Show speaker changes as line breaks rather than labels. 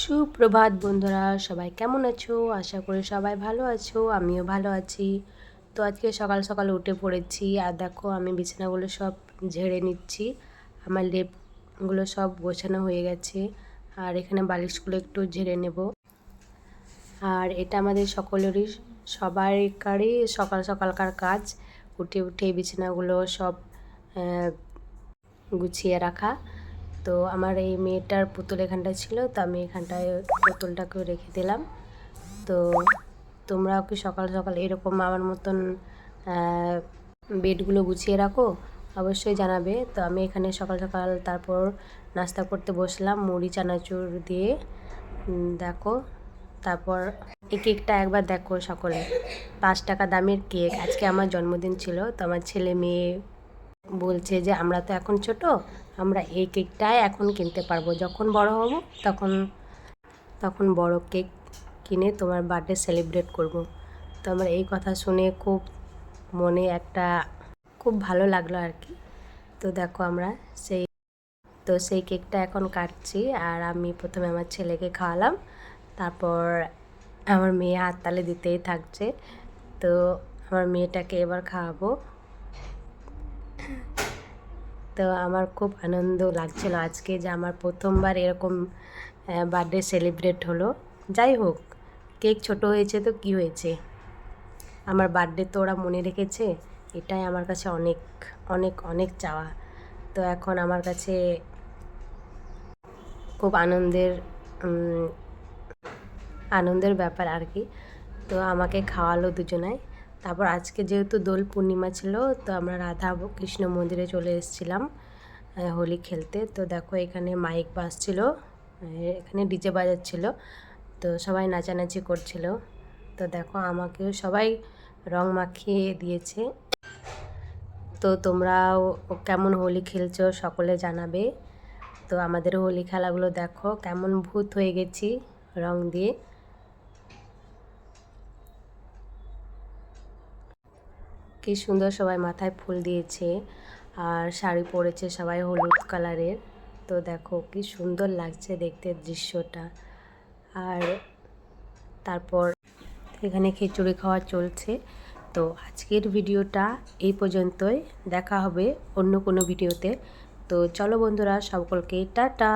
সুপ্রভাত বন্ধুরা, সবাই কেমন আছো? আশা করি সবাই ভালো আছো, আমিও ভালো আছি। তো আজকে সকাল সকাল উঠে পড়েছি, আর দেখো আমি বিছানাগুলো সব ঝেড়ে নিচ্ছি। আমার লেপগুলো সব গোছানো হয়ে গেছে, আর এখানে বালিশগুলো একটু ঝেড়ে নেব। আর এটা আমাদের সকলেরই, সবাইকারই সকাল সকালকার কাজ, উঠে উঠে বিছানাগুলো সব গুছিয়ে রাখা। তো আমার এই মেয়েটার পুতুল এখানটায় ছিল, তো আমি এখানটায় পুতুলটাকেও রেখে দিলাম। তো তোমরাও কি সকাল সকাল এরকম আমার মতন বেডগুলো গুছিয়ে রাখো? অবশ্যই জানাবে। তো আমি এখানে সকাল সকাল তারপর নাস্তা করতে বসলাম মুড়ি চানাচুর দিয়ে। দেখো, তারপর এই কেকটা একবার দেখো সকলে, 5 টাকা দামের কেক। আজকে আমার জন্মদিন ছিল, তো আমার ছেলে মেয়ে বলছে যে আমরা তো এখন ছোট, আমরা এই কেকটাই এখন কিনতে পারবো, যখন বড় হব তখন তখন বড় কেক কিনে তোমার বার্থডে সেলিব্রেট করব। তো আমার এই কথা শুনে খুব মনে একটা খুব ভালো লাগলো আর কি। তো দেখো আমরা সেই কেকটা এখন কাটছি, আর আমি প্রথমে আমার ছেলেকে খাওয়ালাম, তারপর আমার মেয়ে হাততালি দিতেই থাকছে। তো আমার মেয়েটাকে এবার খাওয়াবো। তো আমার খুব আনন্দ লাগছিল আজকে যে আমার প্রথমবার এরকম বার্থডে সেলিব্রেট হলো। যাই হোক, কেক ছোট হয়েছে তো কি হয়েছে, আমার বার্থডে তো ওরা মনে রেখেছে, এটাই আমার কাছে অনেক অনেক অনেক চাওয়া। তো এখন আমার কাছে খুব আনন্দের ব্যাপার আর কি। তো আমাকে খাওয়ালো দুজনায়। তারপর আজকে যেহেতু দোল পূর্ণিমা ছিল, তো আমরা রাধা কৃষ্ণ মন্দিরে চলে এসেছিলাম হোলি খেলতে। তো দেখো এখানে মাইক বাজছিল, এখানে ডিজে বাজাচ্ছিল, তো সবাই নাচানাচি করছিল। তো দেখো আমাকেও সবাই রং মাখিয়ে দিয়েছে। তো তোমরাও কেমন হোলি খেলছো সকলে জানাবে। তো আমাদের হোলি খেলাগুলো দেখো, কেমন ভূত হয়ে গেছি রং দিয়ে। কি সুন্দর সবাই মাথায় ফুল দিয়েছে, আর শাড়ি পরেছে সবাই হলুদ কালারের। তো দেখো কি সুন্দর লাগছে দেখতে দৃশ্যটা। আর তারপর এখানে খিচুড়ি খাওয়া চলছে। তো আজকের ভিডিওটা এই পর্যন্তই, দেখা হবে অন্য কোনো ভিডিওতে। তো চলো বন্ধুরা, সকলকে টাটা।